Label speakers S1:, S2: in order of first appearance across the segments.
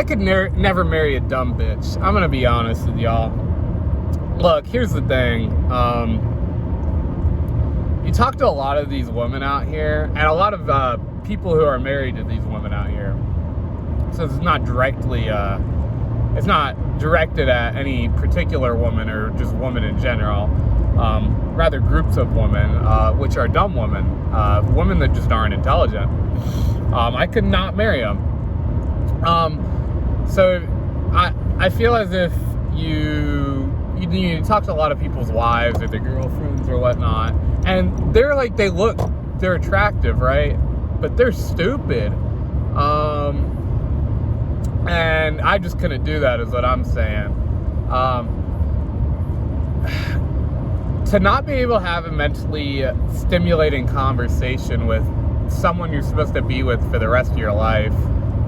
S1: could never marry a dumb bitch. I'm gonna be honest with y'all. Look, here's the thing. You talk to a lot of these women out here, and a lot of people who are married to these women out here. So it's not directly, it's not directed at any particular woman or just women in general. Rather groups of women, which are dumb women, women that just aren't intelligent. I could not marry them. So I feel as if you talk to a lot of people's wives or their girlfriends or whatnot, and they're attractive, right? But they're stupid. And I just couldn't do that, is what I'm saying. To not be able to have a mentally stimulating conversation with someone you're supposed to be with for the rest of your life,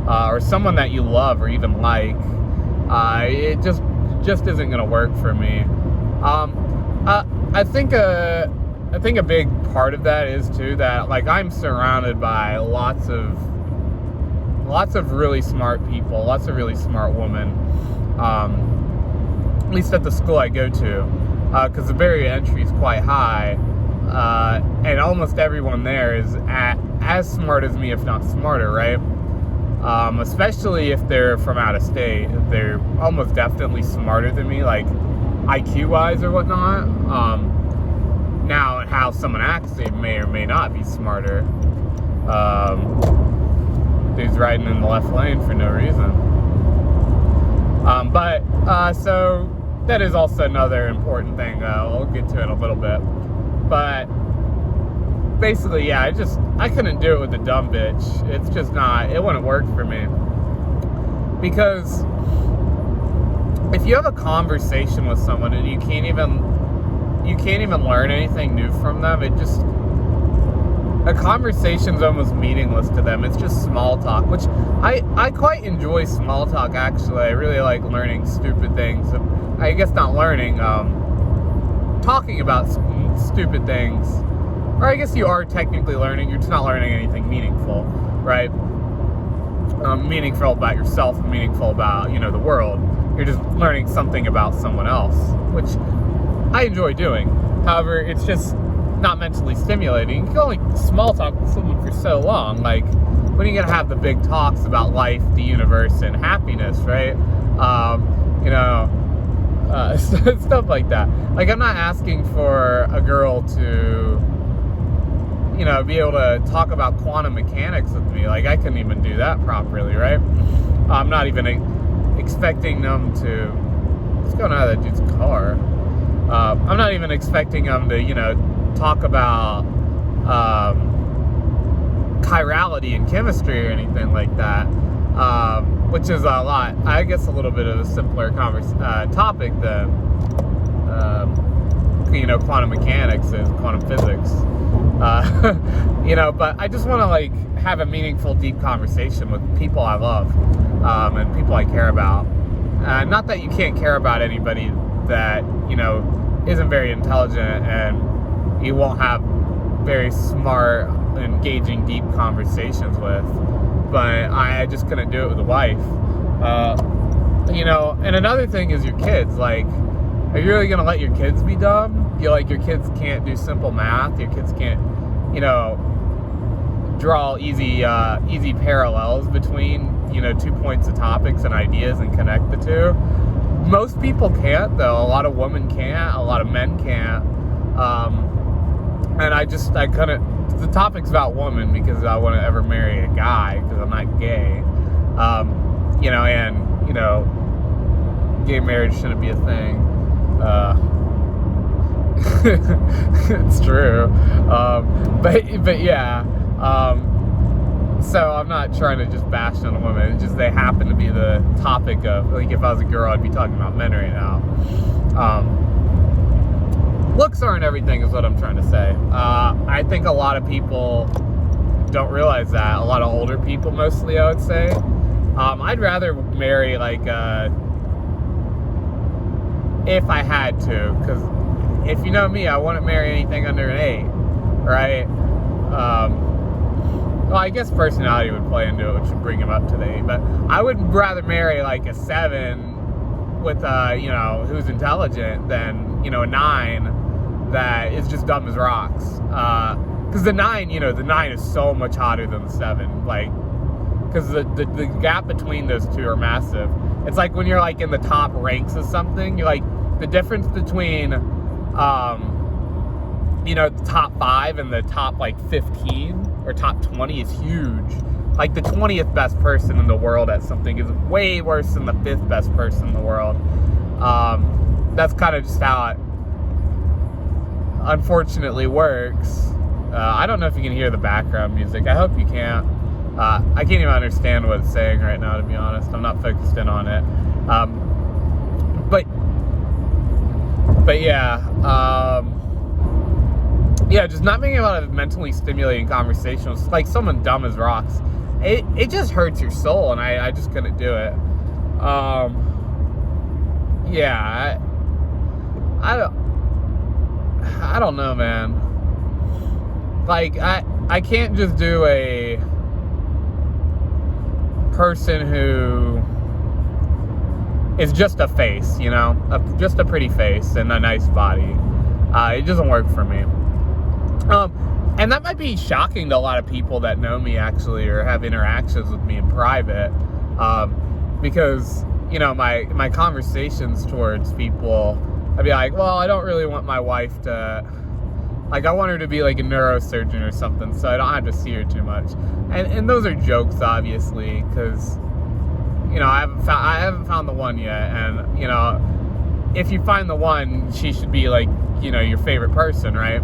S1: or someone that you love or even like, it just isn't going to work for me. I think a big part of that is too that, like, I'm surrounded by lots of really smart people, lots of really smart women, at least at the school I go to, because the barrier to entry is quite high, and almost everyone there is as smart as me, if not smarter, right? Especially if they're from out of state. They're almost definitely smarter than me, like IQ-wise or whatnot. Now, how someone acts, they may or may not be smarter. Dude's riding in the left lane for no reason. So that is also another important thing. We'll get to it in a little bit. But basically, yeah, I couldn't do it with a dumb bitch. It's just not, it wouldn't work for me. Because if you have a conversation with someone and you can't even learn anything new from them, a conversation's almost meaningless to them. It's just small talk, which I quite enjoy small talk, actually. I really like learning stupid things. I guess not learning, talking about stupid things. Or I guess you are technically learning, you're just not learning anything meaningful, right? Meaningful about yourself, meaningful about, the world. You're just learning something about someone else, which I enjoy doing. However, it's just not mentally stimulating. You can only small talk with someone for so long. Like, when are you gonna have the big talks about life, the universe, and happiness, right? Stuff like that. Like, I'm not asking for a girl to, be able to talk about quantum mechanics with me. Like, I couldn't even do that properly, right? I'm not even expecting them to. What's going on with that dude's car? I'm not even expecting them to, talk about chirality and chemistry or anything like that, which is a little bit of a simpler topic than quantum mechanics and quantum physics. But I just want to have a meaningful, deep conversation with people I love, and people I care about. Not that you can't care about anybody that isn't very intelligent and you won't have very smart, engaging, deep conversations with, but I just couldn't do it with a wife. And another thing is your kids. Like, are you really gonna let your kids be dumb? Your kids can't do simple math. Your kids can't, draw easy parallels between, 2 points of topics and ideas and connect the two. Most people can't, though. A lot of women can't. A lot of men can't. And I couldn't. The topic's about women because I wouldn't ever marry a guy because I'm not gay. Gay marriage shouldn't be a thing. It's true. But yeah. So I'm not trying to just bash on a woman. It's just they happen to be the topic of, if I was a girl, I'd be talking about men right now. Looks aren't everything is what I'm trying to say. I think a lot of people don't realize that. A lot of older people, mostly, I would say. I'd rather marry, if I had to, because if you know me, I wouldn't marry anything under an 8, right? well, I guess personality would play into it, which would bring him up to the 8. But I would rather marry like a 7 with who's intelligent than a 9 that is just dumb as rocks. Because the 9 is so much hotter than the 7. Like, because the gap between those two are massive. It's like when you're like in the top ranks of something, you're like, the difference between the top 5 and the top like 15 or top 20 is huge. Like the 20th best person in the world at something is way worse than the 5th best person in the world. That's kind of just how it unfortunately works. I don't know if you can hear the background music. I hope you can't. I can't even understand what it's saying right now, to be honest. I'm not focused in on it. But yeah. Yeah, just not being able to have mentally stimulating conversations, like someone dumb as rocks. It just hurts your soul, and I just couldn't do it. Yeah, I don't know, man. Like, I can't just do a person who is just a face, just a pretty face and a nice body. It doesn't work for me. And that might be shocking to a lot of people that know me, actually, or have interactions with me in private, because my conversations towards people, I'd be like, well, I don't really want my wife to, like, I want her to be like a neurosurgeon or something, so I don't have to see her too much. And those are jokes, obviously, because I haven't found the one yet, and if you find the one, she should be like your favorite person, right?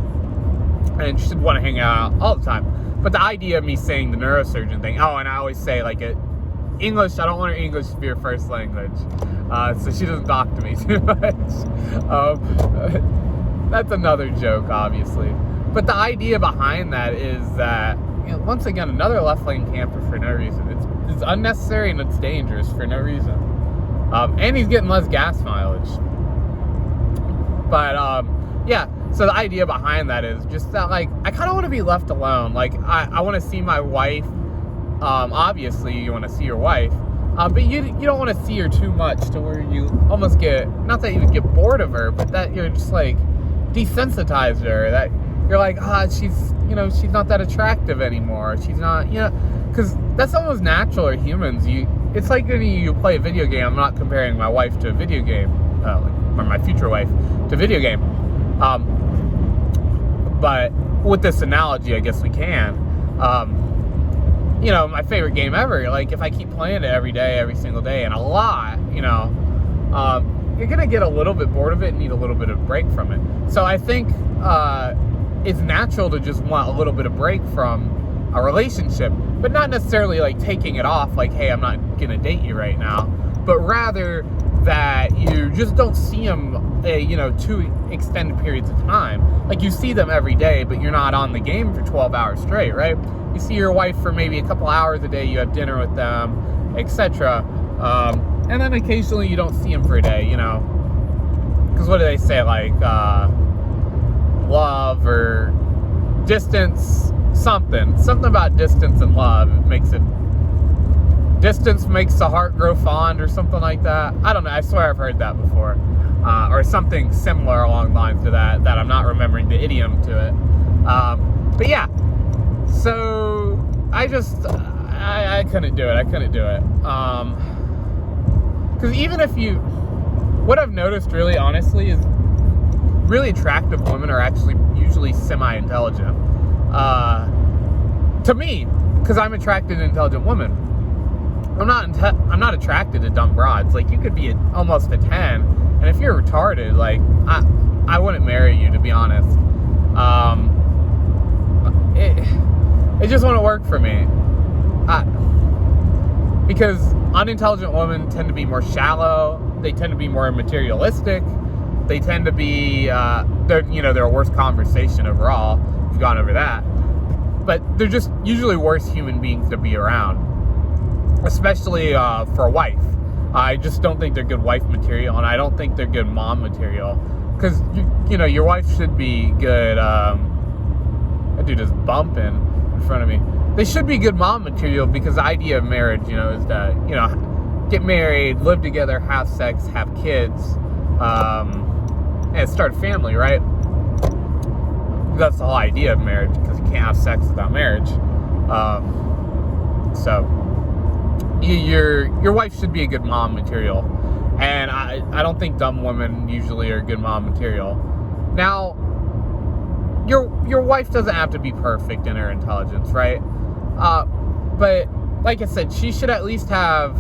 S1: And she should want to hang out all the time. But the idea of me saying the neurosurgeon thing, and I always say, like, English, I don't want her English to be her first language, so she doesn't talk to me too much. That's another joke, obviously. But the idea behind that is that, once again, another left-lane camper for no reason. It's unnecessary and it's dangerous for no reason. And he's getting less gas mileage. But, yeah. So the idea behind that is just that, like, I kind of want to be left alone. Like, I want to see my wife. Obviously, you want to see your wife. But you don't want to see her too much to where you almost get, not that you would get bored of her, but that you're just, like, desensitized to her. That you're like, she's not that attractive anymore. She's not, because that's almost natural, or humans. It's like when you play a video game. I'm not comparing my wife to a video game, or my future wife to a video game. But with this analogy, I guess we can. My favorite game ever, like, if I keep playing it every day, every single day, and a lot, you're going to get a little bit bored of it and need a little bit of break from it. So I think it's natural to just want a little bit of break from a relationship, but not necessarily, like, taking it off, like, hey, I'm not going to date you right now, but rather that you just don't see them, too extended periods of time. Like, you see them every day, but you're not on the game for 12 hours straight, right? You see your wife for maybe a couple hours a day, you have dinner with them, etc. And then occasionally you don't see them for a day, because what do they say, like, love or distance, something about distance and love distance makes the heart grow fond, or something like that. I don't know, I swear I've heard that before, or something similar along the lines to that I'm not remembering the idiom to it. But yeah, so I couldn't do it. Because even if what I've noticed, really honestly, is really attractive women are actually usually semi-intelligent. To me, because I'm attracted to intelligent women. I'm not attracted to dumb broads. Like, you could be almost a 10, and if you're retarded, like, I wouldn't marry you, to be honest. It just wouldn't work for me. Because unintelligent women tend to be more shallow. They tend to be more materialistic. They tend to be, they're a worse conversation overall. We've gone over that. But they're just usually worse human beings to be around. Especially for a wife. I just don't think they're good wife material, and I don't think they're good mom material. Because, your wife should be good. That dude is bumping in front of me. they should be good mom material, because the idea of marriage, is to, get married, live together, have sex, have kids, and start a family, right? That's the whole idea of marriage, because you can't have sex without marriage. So your wife should be a good mom material, and I don't think dumb women usually are good mom material. Now, your wife doesn't have to be perfect in her intelligence, right? But like I said, she should at least have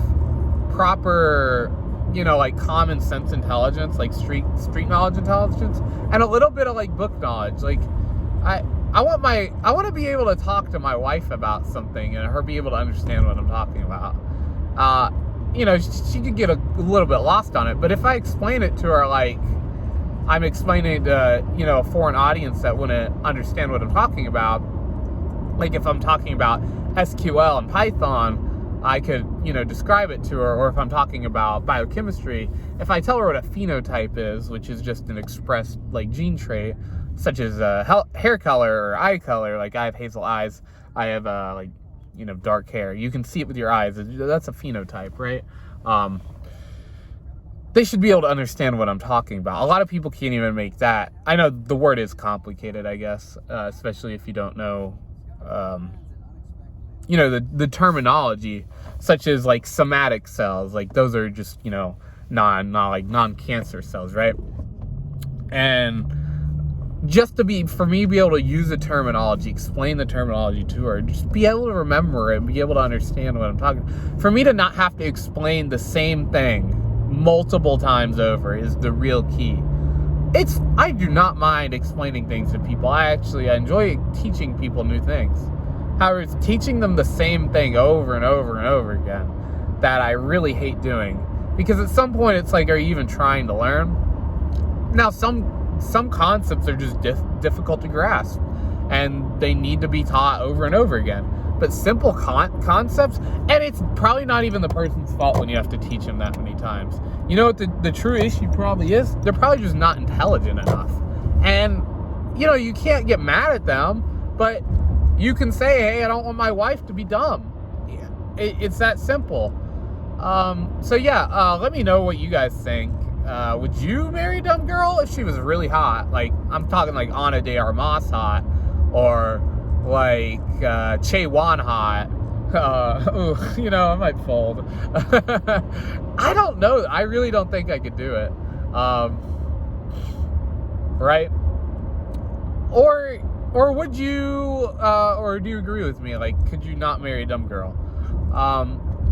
S1: proper, like common sense intelligence, like street knowledge intelligence, and a little bit of like book knowledge. Like I want to be able to talk to my wife about something and her be able to understand what I'm talking about. She could get a little bit lost on it, but if I explain it to her like I'm explaining to, a foreign audience that wouldn't understand what I'm talking about, like if I'm talking about SQL and Python, I could, describe it to her. Or if I'm talking about biochemistry, if I tell her what a phenotype is, which is just an expressed like gene trait, such as hair color or eye color, like I have hazel eyes, I have dark hair. You can see it with your eyes. That's a phenotype, right? They should be able to understand what I'm talking about. A lot of people can't even make that. I know the word is complicated, I guess, especially if you don't know, the terminology, such as like somatic cells. Like those are just, non-cancer cells, right? And just for me to be able to use the terminology, explain the terminology to her, just be able to remember it and be able to understand what I'm talking. For me to not have to explain the same thing multiple times over is the real key. I do not mind explaining things to people. I enjoy teaching people new things. However, it's teaching them the same thing over and over and over again that I really hate doing. Because at some point, it's like, are you even trying to learn? Now, some concepts are just difficult to grasp, and they need to be taught over and over again. But simple concepts, and it's probably not even the person's fault when you have to teach them that many times. You know what the true issue probably is? They're probably just not intelligent enough. And, you can't get mad at them, but you can say, hey, I don't want my wife to be dumb. It's that simple. Let me know what you guys think. Would you marry a dumb girl if she was really hot? Like, I'm talking like Ana de Armas hot, or like Che Wan hot. I might fold. I don't know. I really don't think I could do it. Right? Or would you, or do you agree with me? Like, could you not marry a dumb girl?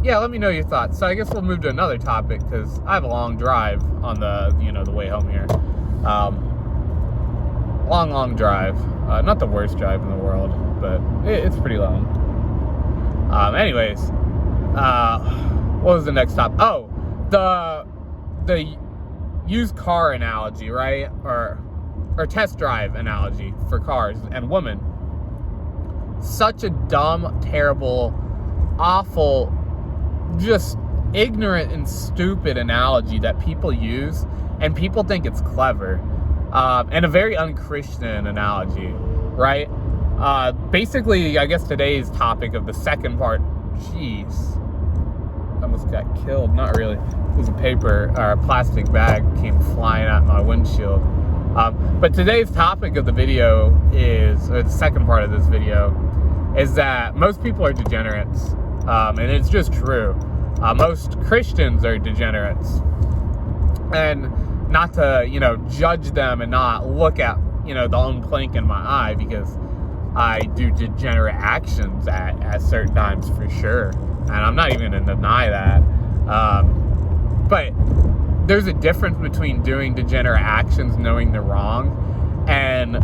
S1: Let me know your thoughts. So I guess we'll move to another topic, because I have a long drive on the way home here. Long drive. Not the worst drive in the world, but it's pretty long. What was the next topic? Oh, the used car analogy, right? Or test drive analogy for cars and women. Such a dumb, terrible, awful, just ignorant and stupid analogy that people use, and people think it's clever, and a very unchristian analogy, right? Basically, I guess today's topic of the second part, jeez, almost got killed. Not really. It was a paper or a plastic bag came flying at my windshield. But today's topic of the video or the second part of this video, is that most people are degenerates. And it's just true. Most Christians are degenerates. And not to, judge them and not look at, the own plank in my eye, because I do degenerate actions at certain times for sure. And I'm not even going to deny that. But there's a difference between doing degenerate actions, knowing they're wrong, and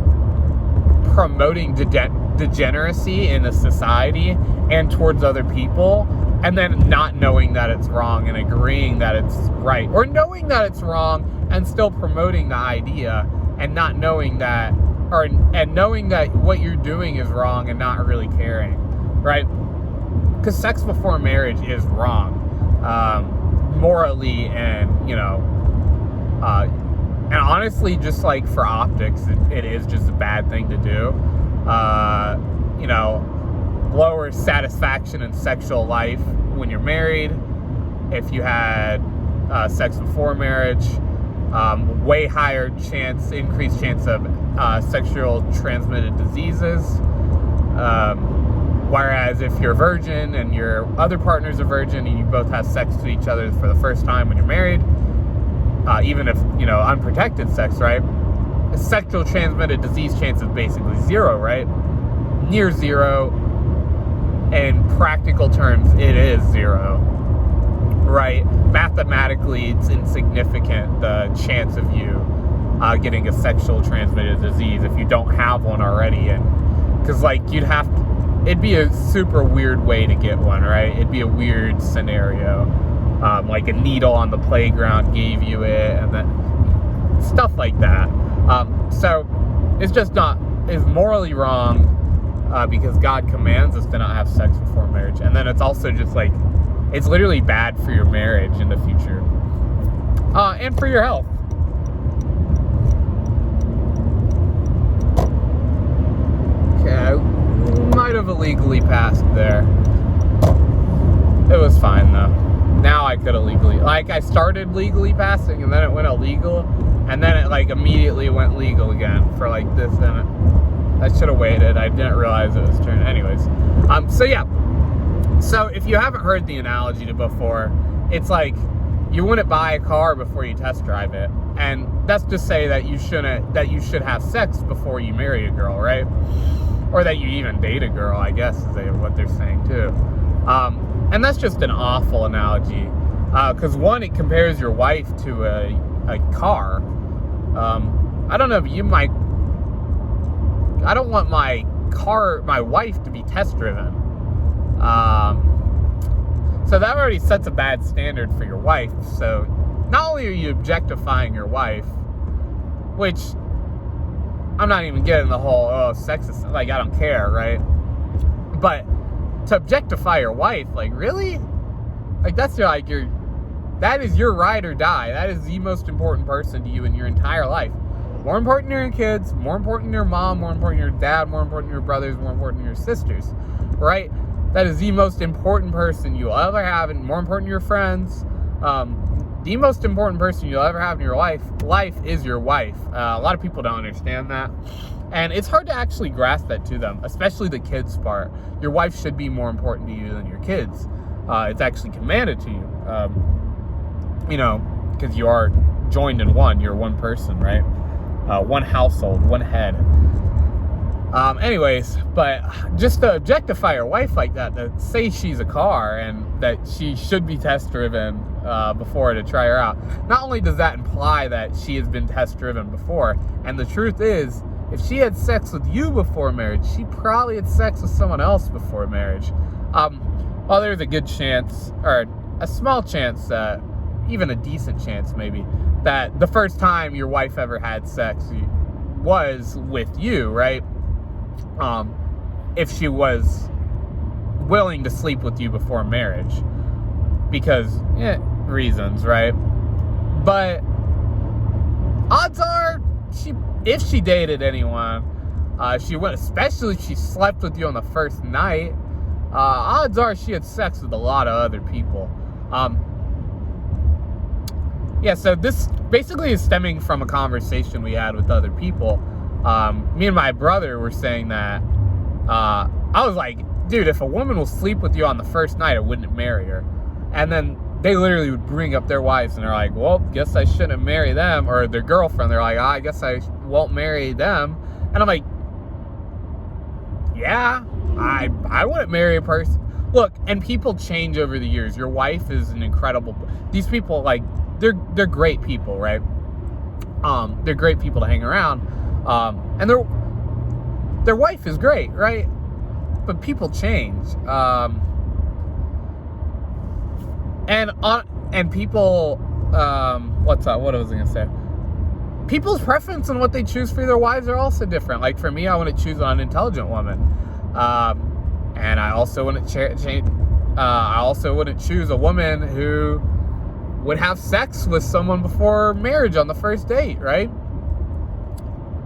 S1: promoting degeneracy in a society and towards other people, and then not knowing that it's wrong and agreeing that it's right, or knowing that it's wrong and still promoting the idea, and not knowing that, and knowing that what you're doing is wrong and not really caring, right? Because sex before marriage is wrong, morally, and and honestly, just like for optics, it is just a bad thing to do. lower satisfaction in sexual life when you're married. If you had sex before marriage, way higher increased chance of sexual transmitted diseases. Whereas if you're a virgin and your other partner's a virgin and you both have sex with each other for the first time when you're married, even if, unprotected sex, right? Sexual transmitted disease chance is basically zero, right? Near zero. In practical terms, it is zero, right? Mathematically, it's insignificant, the chance of you getting a sexual transmitted disease if you don't have one already. And because, it'd be a super weird way to get one, right? It'd be a weird scenario. Like a needle on the playground gave you it, and then stuff like that. So it's just it's morally wrong because God commands us to not have sex before marriage. And then it's also just it's literally bad for your marriage in the future. And for your health. Okay, I might have illegally passed there. It was fine though. Now I could illegally, I started legally passing and then it went illegal and then it immediately went legal again for this, and I should have waited. I didn't realize it was turned. Anyways, so yeah. So if you haven't heard the analogy before, it's you wouldn't buy a car before you test drive it, and that's to say that you should have sex before you marry a girl, right? Or that you even date a girl, I guess is what they're saying too. And that's just an awful analogy, because one, it compares your wife to a car. I don't know if you might. I don't want my wife to be test driven. So that already sets a bad standard for your wife. So not only are you objectifying your wife, which I'm not even getting the whole sexist, I don't care, right? But to objectify your wife, really? That's that is your ride or die. That is the most important person to you in your entire life. More important than your kids, more important than your mom, more important than your dad, more important than your brothers, more important than your sisters, right? That is the most important person you'll ever have, and more important than your friends. The most important person you'll ever have in your life is your wife. A lot of people don't understand that. And it's hard to actually grasp that to them, especially the kids part. Your wife should be more important to you than your kids. It's actually commanded to you. Because you are joined in one. You're one person, right? One household, one head. Anyways, but just to objectify your wife like that, to say she's a car and that she should be test driven before to try her out, not only does that imply that she has been test driven before, and the truth is, if she had sex with you before marriage, she probably had sex with someone else before marriage. Well, there's a good chance, or a small chance, even a decent chance maybe, that the first time your wife ever had sex was with you, right? If she was willing to sleep with you before marriage, because reasons, right? But odds are, if she dated anyone, especially if she slept with you on the first night, odds are she had sex with a lot of other people. So this basically is stemming from a conversation we had with other people. Me and my brother were saying that, I was like, dude, if a woman will sleep with you on the first night, I wouldn't marry her. And then they literally would bring up their wives and they're like, well, guess I shouldn't marry them. Or their girlfriend, they're like, I guess I won't marry them. And I'm like, yeah, I wouldn't marry a person. Look, and people change over the years. Your wife is an incredible, these people, they're great people, right? They're great people to hang around. And their wife is great, right? But people change. And people, what was I gonna say? People's preference and what they choose for their wives are also different. Like for me, I want to choose an unintelligent woman, and I also wouldn't choose a woman who would have sex with someone before marriage on the first date, right?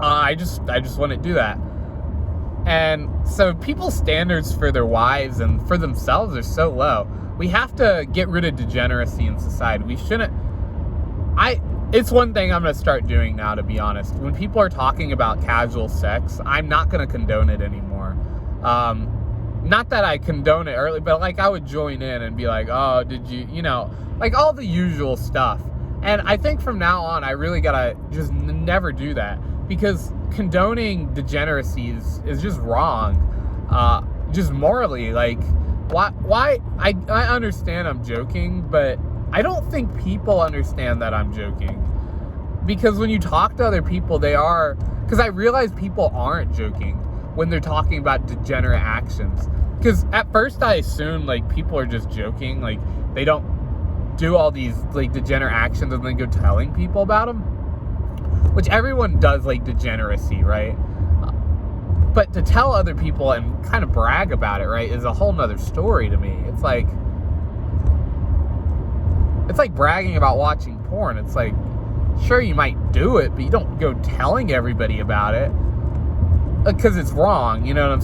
S1: I just wouldn't do that. And so people's standards for their wives and for themselves are so low. We have to get rid of degeneracy in society. We shouldn't. It's one thing I'm going to start doing now, to be honest. When people are talking about casual sex, I'm not going to condone it anymore. Not that I condone it early, but like I would join in and be like, oh, did you, like all the usual stuff. And I think from now on, I really got to just never do that, because condoning degeneracy is just wrong. Just morally, like, why, I understand I'm joking, but I don't think people understand that I'm joking. Because when you talk to other people, because I realize people aren't joking when they're talking about degenerate actions. Because at first I assumed, like, people are just joking, like, they don't do all these, like, degenerate actions and then go telling people about them. Which everyone does, like, degeneracy, right? But to tell other people and kind of brag about it, right, is a whole nother story to me. It's like bragging about watching porn. It's like, sure, you might do it, but you don't go telling everybody about it, because it's wrong, you know what I'm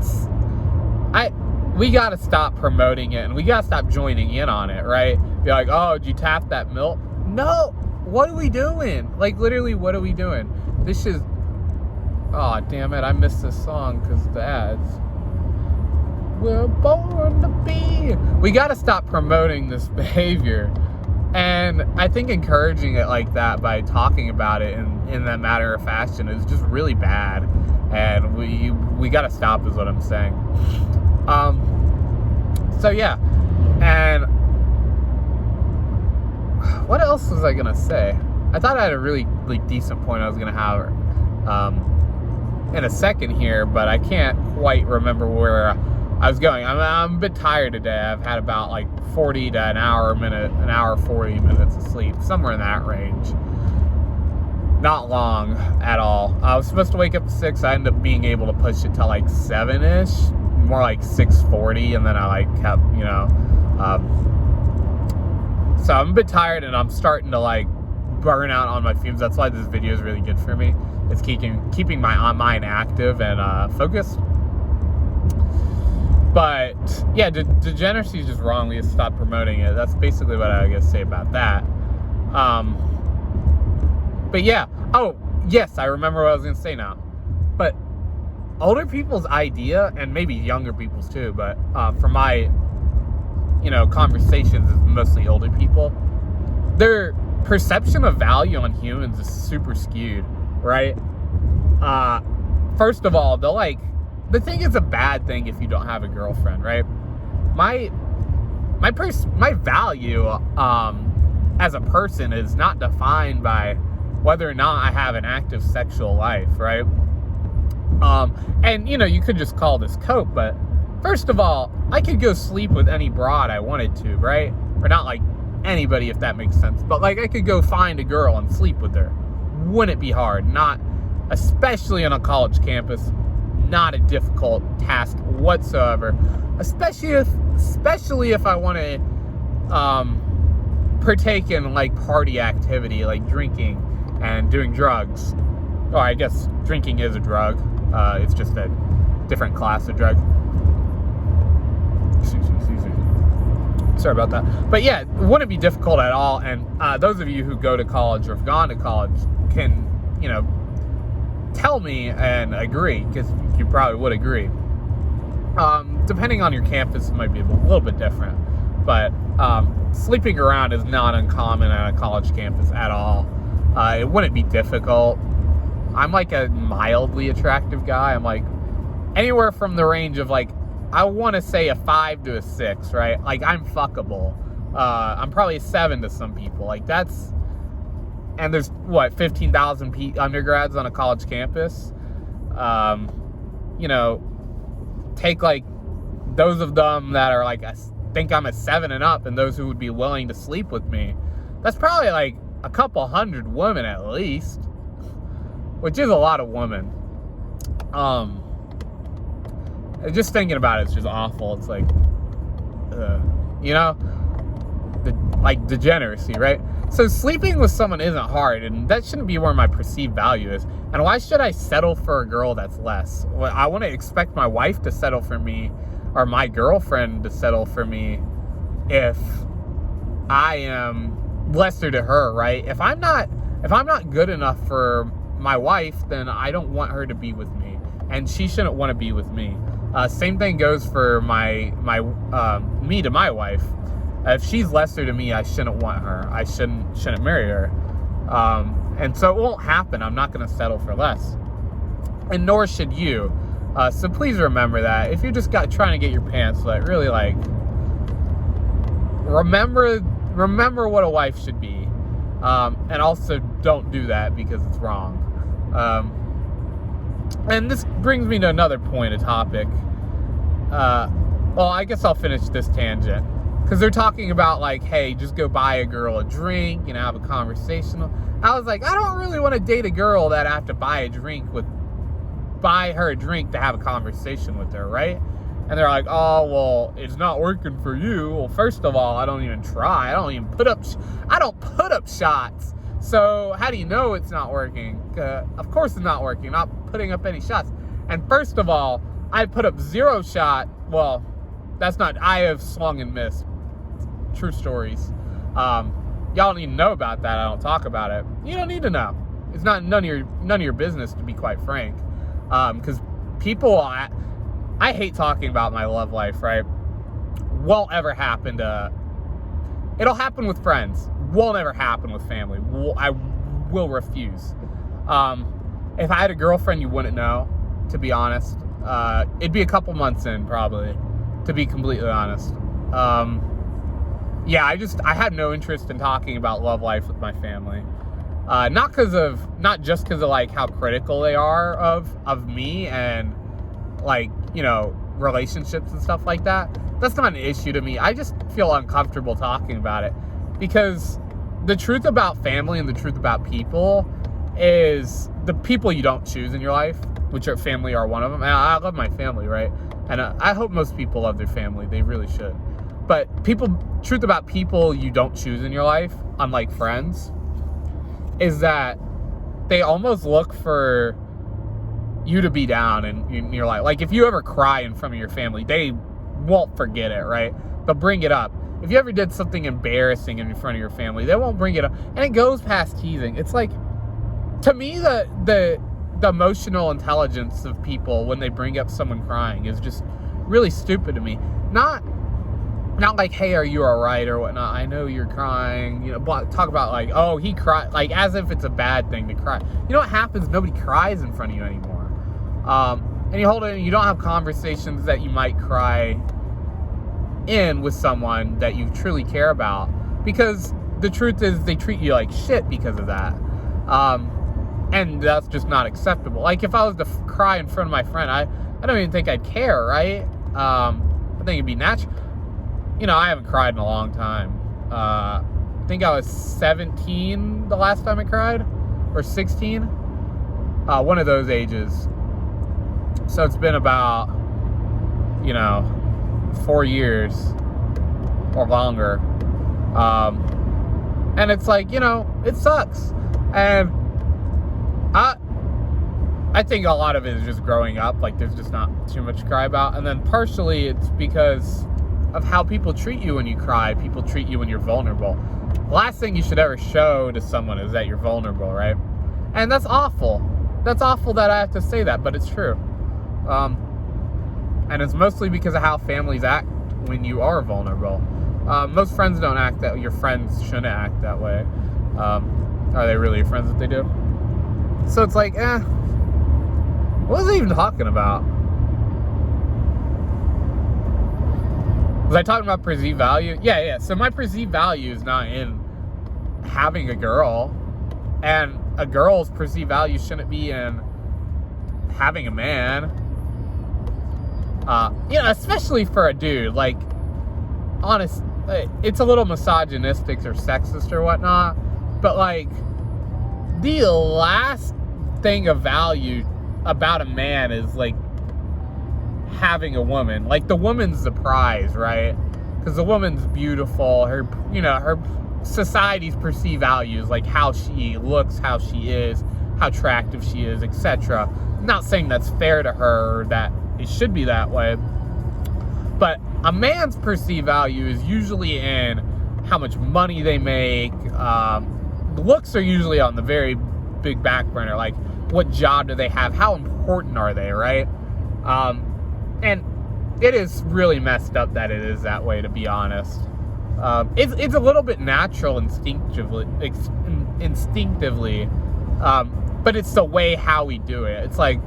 S1: saying? We gotta stop promoting it, and we gotta stop joining in on it, right? Be like, oh, did you tap that milk? No, what are we doing? Like, literally, what are we doing? This is, oh, damn it, I missed this song because the ads. We're born to be. We gotta stop promoting this behavior. And I think encouraging it like that by talking about it in that matter of fashion is just really bad. And we gotta stop, is what I'm saying. So yeah. And what else was I gonna say? I thought I had a really, like, decent point I was gonna have in a second here, but I can't quite remember where I was going. I'm a bit tired today. I've had about like 40 to an hour 40 minutes of sleep, somewhere in that range. Not long at all. I was supposed to wake up at 6. I ended up being able to push it to like 7-ish, more like 6:40, and then I like kept, so I'm a bit tired, and I'm starting to like burn out on my fumes. That's why this video is really good for me. It's keeping my mind active and focused. But yeah, degeneracy is just wrong. We have to stop promoting it. That's basically what I gotta say about that. But yeah. Oh, yes, I remember what I was gonna say now. But older people's idea, and maybe younger people's too, but from my, conversations is mostly older people. Their perception of value on humans is super skewed, right? First of all, they think it's a bad thing if you don't have a girlfriend, right? My value as a person is not defined by whether or not I have an active sexual life, right? And you could just call this cope, but first of all, I could go sleep with any broad I wanted to, right? Or not like anybody, if that makes sense, but like I could go find a girl and sleep with her. Wouldn't it be hard? Not, especially on a college campus. Not a difficult task whatsoever, especially if I want to partake in like party activity, like drinking and doing drugs. Or I guess drinking is a drug. It's just a different class of drug. Excuse me. Sorry about that. But yeah, it wouldn't be difficult at all. And those of you who go to college or have gone to college can, tell me and agree, because you probably would agree. Depending on your campus, it might be a little bit different, but sleeping around is not uncommon at a college campus at all. It wouldn't be difficult. I'm like a mildly attractive guy. I'm like anywhere from the range of like, I want to say a 5 to a 6, right? Like, I'm fuckable. I'm probably a 7 to some people. Like, that's... And there's, 15,000 undergrads on a college campus? Take, like, those of them that are, like, I think I'm a 7 and up, and those who would be willing to sleep with me. That's probably, like, a couple hundred women at least. Which is a lot of women. Just thinking about it, it's just awful. It's like, degeneracy, right? So sleeping with someone isn't hard, and that shouldn't be where my perceived value is. And why should I settle for a girl that's less? Well, I want to expect my wife to settle for me, or my girlfriend to settle for me, if I am lesser to her, right? If I'm not good enough for my wife, then I don't want her to be with me, and she shouldn't want to be with me. Same thing goes for me to my wife. If she's lesser to me, I shouldn't want her. I shouldn't marry her. And so it won't happen. I'm not going to settle for less, and nor should you. So please remember that. If you're just trying to get your pants wet, really, like, remember what a wife should be, and also don't do that because it's wrong. And this brings me to another point, a topic. Well, I guess I'll finish this tangent. Because they're talking about, like, hey, just go buy a girl a drink, have a conversation. I was like, I don't really want to date a girl that I have to buy her a drink to have a conversation with her, right? And they're like, oh, well, it's not working for you. Well, first of all, I don't even try. I don't put up shots. So how do you know it's not working? Of course it's not working. I'm not putting up any shots. And first of all, I put up 0 shot. Well, I have swung and missed. True stories. Y'all don't need to know about that. I don't talk about it. You don't need to know. It's not none of your business, to be quite frank. Because people, I hate talking about my love life, right? Won't ever happen it'll happen with friends. Won't ever happen with family. I will refuse. If I had a girlfriend, you wouldn't know, to be honest. It'd be a couple months in, probably, to be completely honest. Yeah, I had no interest in talking about love life with my family. Not just because of, like, how critical they are of me and, like, relationships and stuff like that. That's not an issue to me. I just feel uncomfortable talking about it, because the truth about family and the truth about people is the people you don't choose in your life, which are family are one of them. And I love my family, right? And I hope most people love their family. They really should. But truth about people you don't choose in your life, unlike friends, is that they almost look for you to be down in your life. Like, if you ever cry in front of your family, they won't forget it, right? They'll bring it up. If you ever did something embarrassing in front of your family, they won't bring it up. And it goes past teasing. It's like, to me, the emotional intelligence of people when they bring up someone crying is just really stupid to me. Not like, hey, are you all right or whatnot? I know you're crying. Talk about, like, oh, he cried, like, as if it's a bad thing to cry. You know what happens? Nobody cries in front of you anymore. And you hold it, and you don't have conversations that you might cry in with someone that you truly care about, because the truth is they treat you like shit because of that. And that's just not acceptable. Like, if I was to cry in front of my friend, I don't even think I'd care, right? I think it'd be natural. I haven't cried in a long time. I think I was 17 the last time I cried, or 16. One of those ages. So it's been about, 4 years or longer. And it's like, it sucks. And I think a lot of it is just growing up. Like, there's just not too much to cry about. And then partially it's because of how people treat you when you cry. People treat you when you're vulnerable. The last thing you should ever show to someone is that you're vulnerable, right? And that's awful. That's awful that I have to say that, but it's true. And it's mostly because of how families act when you are vulnerable. Most friends don't act that. Your friends shouldn't act that way. Are they really your friends if they do? So it's like, what was I even talking about? Was I talking about perceived value? Yeah. So my perceived value is not in having a girl. And a girl's perceived value shouldn't be in having a man. Especially for a dude. Like, honest, it's a little misogynistic or sexist or whatnot. But, like, the last thing of value about a man is, like, having a woman. Like, the woman's the prize, right? because the woman's beautiful. Her, you know, her society's perceived values, like how she looks, how she is, how attractive she is, etc. I'm not saying that's fair to her or that it should be that way, but a man's perceived value is usually in how much money they make. Looks are usually on the very big back burner, like what job do they have, how important are they, right? And it is really messed up that it is that way, to be honest. It's a little bit natural instinctively, but it's the way how we do it. It's like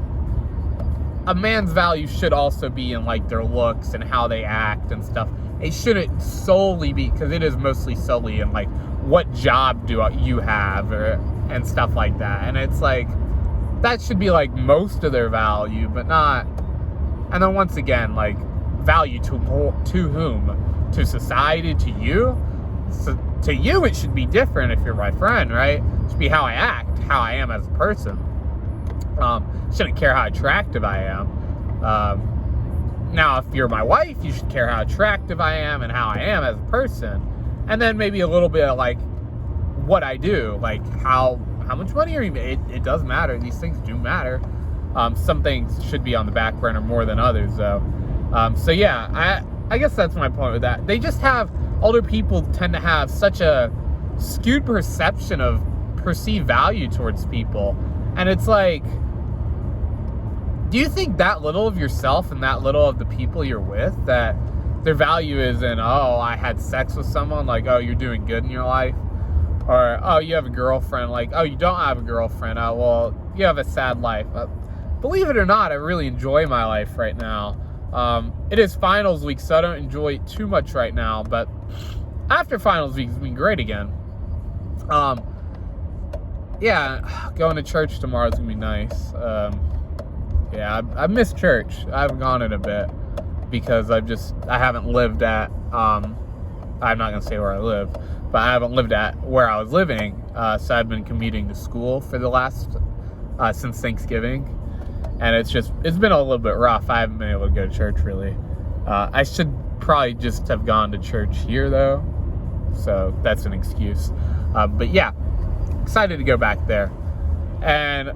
S1: a man's value should also be in like their looks and how they act and stuff. It shouldn't solely be, because it is mostly solely in like what job do you have and stuff like that. And it's like that should be like most of their value, but not. And then once again, like value to whom? To society? To you? So to you, it should be different if you're my friend, right? It should be how I act, how I am as a person. Shouldn't care how attractive I am. Now, if you're my wife, you should care how attractive I am and how I am as a person. And then maybe a little bit of like what I do, like how much money are you making? It does matter. These things do matter. Some things should be on the back burner more than others, though. So yeah, I guess that's my point with that. They just have, older people tend to have such a skewed perception of perceived value towards people. And it's like, do you think that little of yourself and that little of the people you're with, that their value is in, oh, I had sex with someone, like, oh, you're doing good in your life? Or, oh, you have a girlfriend, like, oh, you don't have a girlfriend, oh, well, you have a sad life. Believe it or not, I really enjoy my life right now. It is finals week, so I don't enjoy it too much right now, but after finals week, it's been great again. Yeah, going to church tomorrow is going to be nice. Yeah, I missed church. I haven't gone in a bit because I haven't lived at, I'm not going to say where I live, but I haven't lived at where I was living, so I've been commuting to school for the last, since Thanksgiving, and it's been a little bit rough. I haven't been able to go to church, really. I should probably just have gone to church here, though, so that's an excuse. But yeah, excited to go back there. And,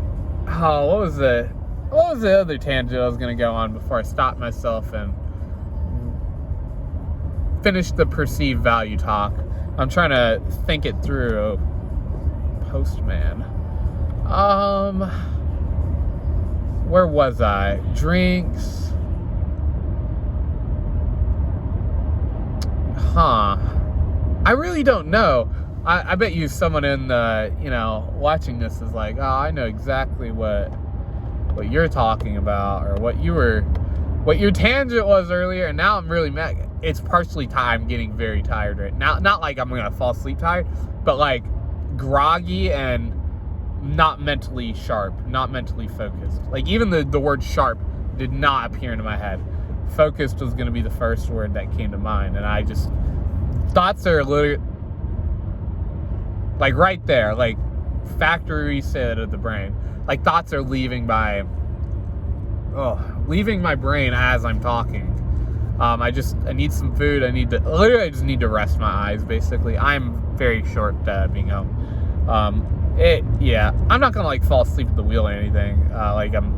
S1: what was the other tangent I was going to go on before I stopped myself and finished the perceived value talk? I'm trying to think it through. Postman. Where was I? Drinks. I really don't know. I bet you someone in the, watching this is like, oh, I know exactly what you're talking about, or what your tangent was earlier, and now I'm really mad. It's partially I'm getting very tired right now. Not like I'm gonna fall asleep tired, but like groggy and not mentally sharp, not mentally focused. Like even the word sharp did not appear into my head. Focused was gonna be the first word that came to mind, and thoughts are literally like right there, like factory reset of the brain. Like thoughts are leaving my brain as I'm talking. I need some food. I just need to rest my eyes, basically. I'm very short being home. I'm not gonna like fall asleep at the wheel or anything. Like I'm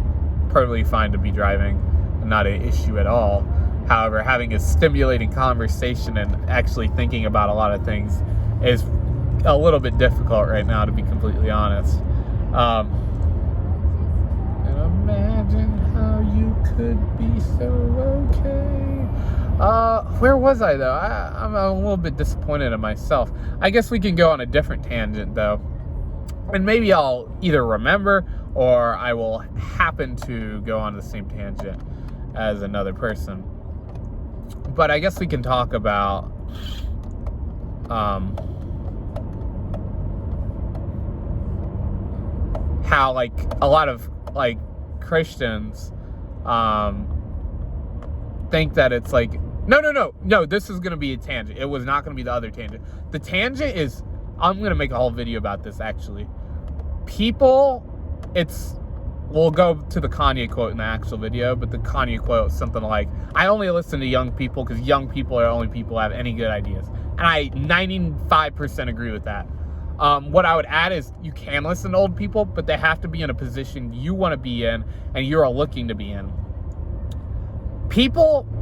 S1: perfectly fine to be driving, not an issue at all. However, having a stimulating conversation and actually thinking about a lot of things is a little bit difficult right now, to be completely honest. And imagine how you could be so okay. Where was I, though? I'm a little bit disappointed in myself. I guess we can go on a different tangent, though. And maybe I'll either remember or I will happen to go on the same tangent as another person. But I guess we can talk about how like a lot of like Christians think that it's like no, this is gonna be a tangent. It was not gonna be the other tangent. The tangent is, I'm gonna make a whole video about this actually. People, it's we'll go to the Kanye quote in the actual video, but the Kanye quote is something like, I only listen to young people because young people are the only people who have any good ideas. And I 95% agree with that. What I would add is you can listen to old people, but they have to be in a position you want to be in and you're looking to be in.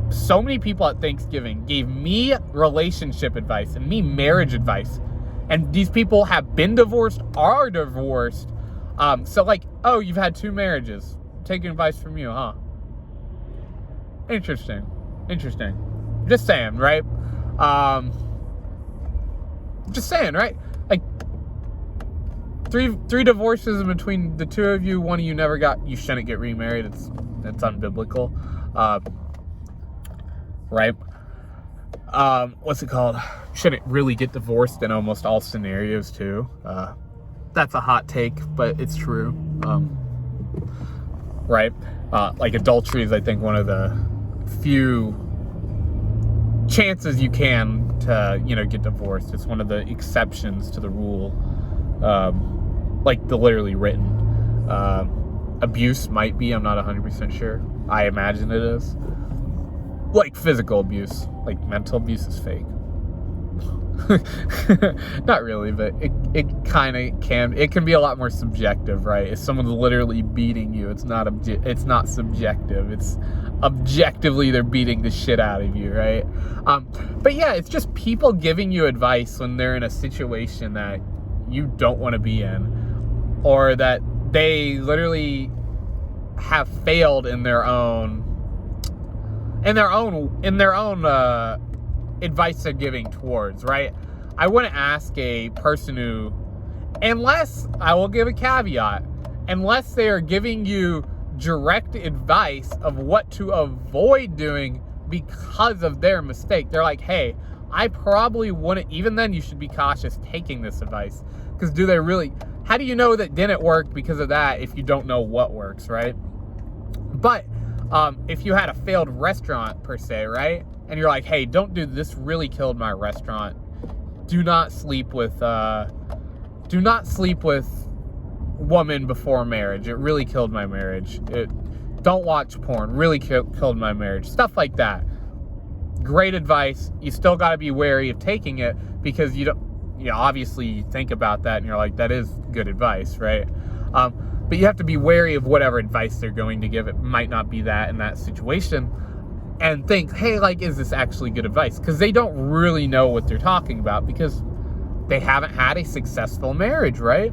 S1: So many people at Thanksgiving gave me relationship advice and me marriage advice. And these people have been divorced, are divorced. So like, oh, you've had 2 marriages. Taking advice from you, huh? Interesting. Just saying, right? Just saying, right? Like, three divorces in between the 2 of you. One of you never you shouldn't get remarried. That's unbiblical. Right? What's it called? Shouldn't really get divorced in almost all scenarios too. That's a hot take, but it's true. Right? Like adultery is, I think, one of the few chances you can to, get divorced. It's one of the exceptions to the rule. Like the literally written. Abuse might be, I'm not 100% sure. I imagine it is. Like physical abuse. Like mental abuse is fake. Not really, but it kind of can. It can be a lot more subjective, right? If someone's literally beating you, it's not subjective. It's objectively they're beating the shit out of you, right? But yeah, it's just people giving you advice when they're in a situation that you don't want to be in, or that they literally have failed in their own advice they're giving towards, right? I wouldn't ask a person who, unless, I will give a caveat, unless they are giving you direct advice of what to avoid doing because of their mistake. They're like, hey, I probably wouldn't, even then you should be cautious taking this advice. Because how do you know that didn't work because of that if you don't know what works, right? But if you had a failed restaurant per se, right? And you're like, hey, don't do this, really killed my restaurant. Do not sleep with woman before marriage. It really killed my marriage. Don't watch porn. Really killed my marriage. Stuff like that. Great advice. You still got to be wary of taking it because obviously you think about that and you're like, that is good advice, right? But you have to be wary of whatever advice they're going to give. It might not be that in that situation. And think, hey, like, is this actually good advice? Because they don't really know what they're talking about because they haven't had a successful marriage, right?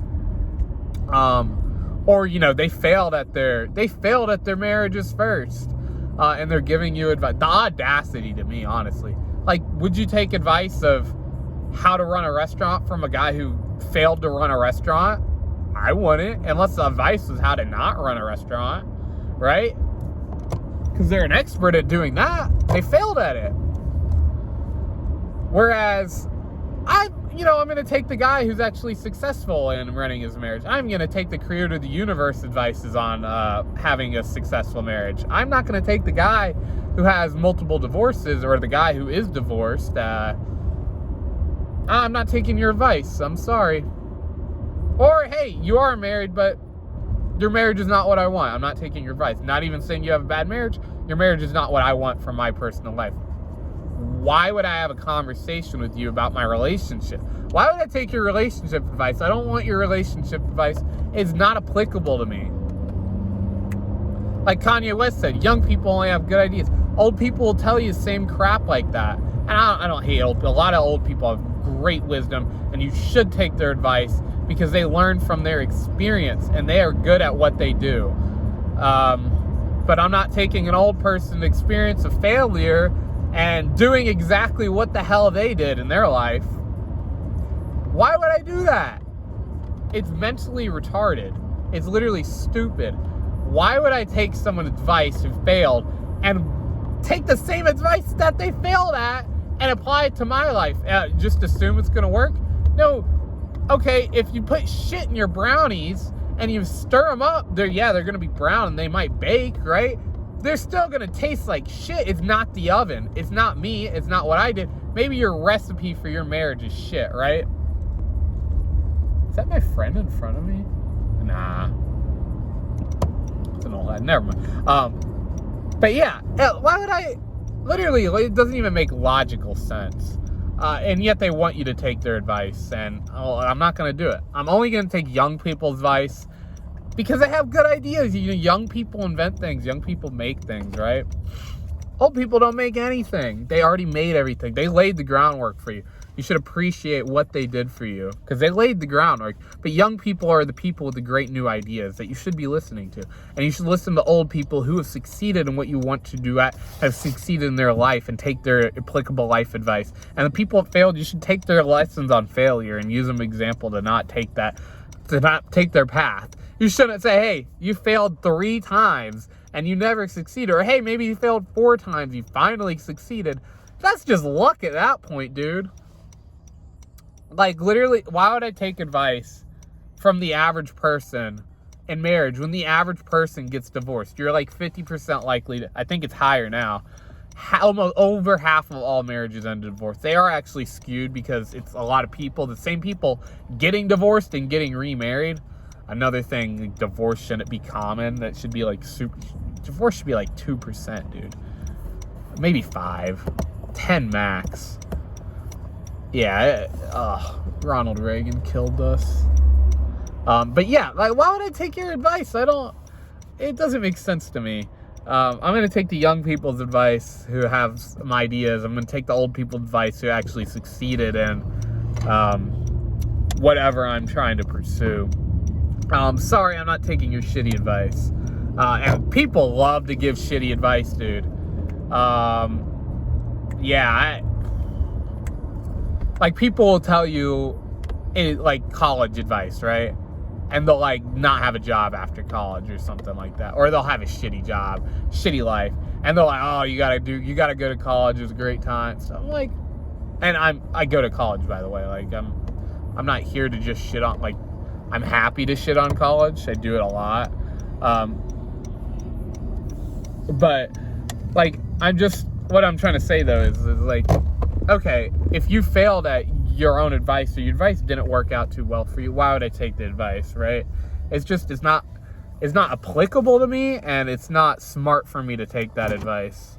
S1: Or they failed at their marriages first, and they're giving you advice. The audacity to me, honestly. Like, would you take advice of how to run a restaurant from a guy who failed to run a restaurant? I wouldn't, unless the advice was how to not run a restaurant, right? Because they're an expert at doing that. They failed at it. Whereas I'm going to take the guy who's actually successful in running his marriage. I'm going to take the creator of the universe advices on having a successful marriage. I'm not going to take the guy who has multiple divorces or the guy who is divorced. I'm not taking your advice. I'm sorry. Or, hey, you are married, but your marriage is not what I want. I'm not taking your advice. Not even saying you have a bad marriage. Your marriage is not what I want for my personal life. Why would I have a conversation with you about my relationship? Why would I take your relationship advice? I don't want your relationship advice. It's not applicable to me. Like Kanye West said, young people only have good ideas. Old people will tell you the same crap like that. And I don't hate old people. A lot of old people have great wisdom, and you should take their advice because they learn from their experience and they are good at what they do. But I'm not taking an old person's experience of failure and doing exactly what the hell they did in their life. Why would I do that? It's mentally retarded. It's literally stupid. Why would I take someone's advice who failed and take the same advice that they failed at and apply it to my life? Just assume it's going to work? No. Okay, if you put shit in your brownies and you stir them up, they're going to be brown and they might bake, right? They're still going to taste like shit. It's not the oven. It's not me. It's not what I did. Maybe your recipe for your marriage is shit, right? Is that my friend in front of me? Nah. It's an old ad. Never mind. But yeah, why would I? Literally, it doesn't even make logical sense. And yet they want you to take their advice, and I'm not going to do it. I'm only going to take young people's advice because they have good ideas. You know, young people invent things. Young people make things, right? Old people don't make anything. They already made everything. They laid the groundwork for you. You should appreciate what they did for you because they laid the groundwork. But young people are the people with the great new ideas that you should be listening to. And you should listen to old people who have succeeded in what you want to do, have succeeded in their life, and take their applicable life advice. And the people that failed, you should take their lessons on failure and use them as an example to not take their path. You shouldn't say, hey, you failed 3 times and you never succeeded. Or, hey, maybe you failed 4 times, you finally succeeded. That's just luck at that point, dude. Like, literally, why would I take advice from the average person in marriage when the average person gets divorced? You're like 50% likely to, I think it's higher now. Almost over half of all marriages end in divorce. They are actually skewed because it's a lot of people, the same people getting divorced and getting remarried. Another thing, like, divorce shouldn't be common. That should be like divorce should be like 2%, dude. Maybe 5, 10 max. Yeah, Ronald Reagan killed us. But yeah, like, why would I take your advice? It doesn't make sense to me. I'm going to take the young people's advice who have some ideas. I'm going to take the old people's advice who actually succeeded in whatever I'm trying to pursue. Sorry, I'm not taking your shitty advice. And people love to give shitty advice, dude. Like, people will tell you, like, college advice, right? And they'll, like, not have a job after college or something like that. Or they'll have a shitty job, shitty life. And they're like, oh, you gotta go to college. It's a great time. So I'm like, and I go to college, by the way. Like, I'm not here to just shit on, like, I'm happy to shit on college. I do it a lot. But, like, what I'm trying to say, though, is like, okay, if you failed at your own advice or your advice didn't work out too well for you, why would I take the advice, right? It's not applicable to me, and it's not smart for me to take that advice,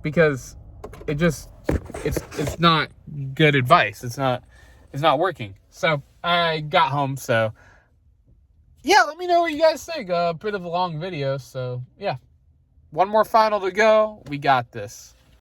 S1: because it's not good advice. It's not working. So I got home. So yeah, let me know what you guys think. A bit of a long video. So yeah, one more final to go. We got this.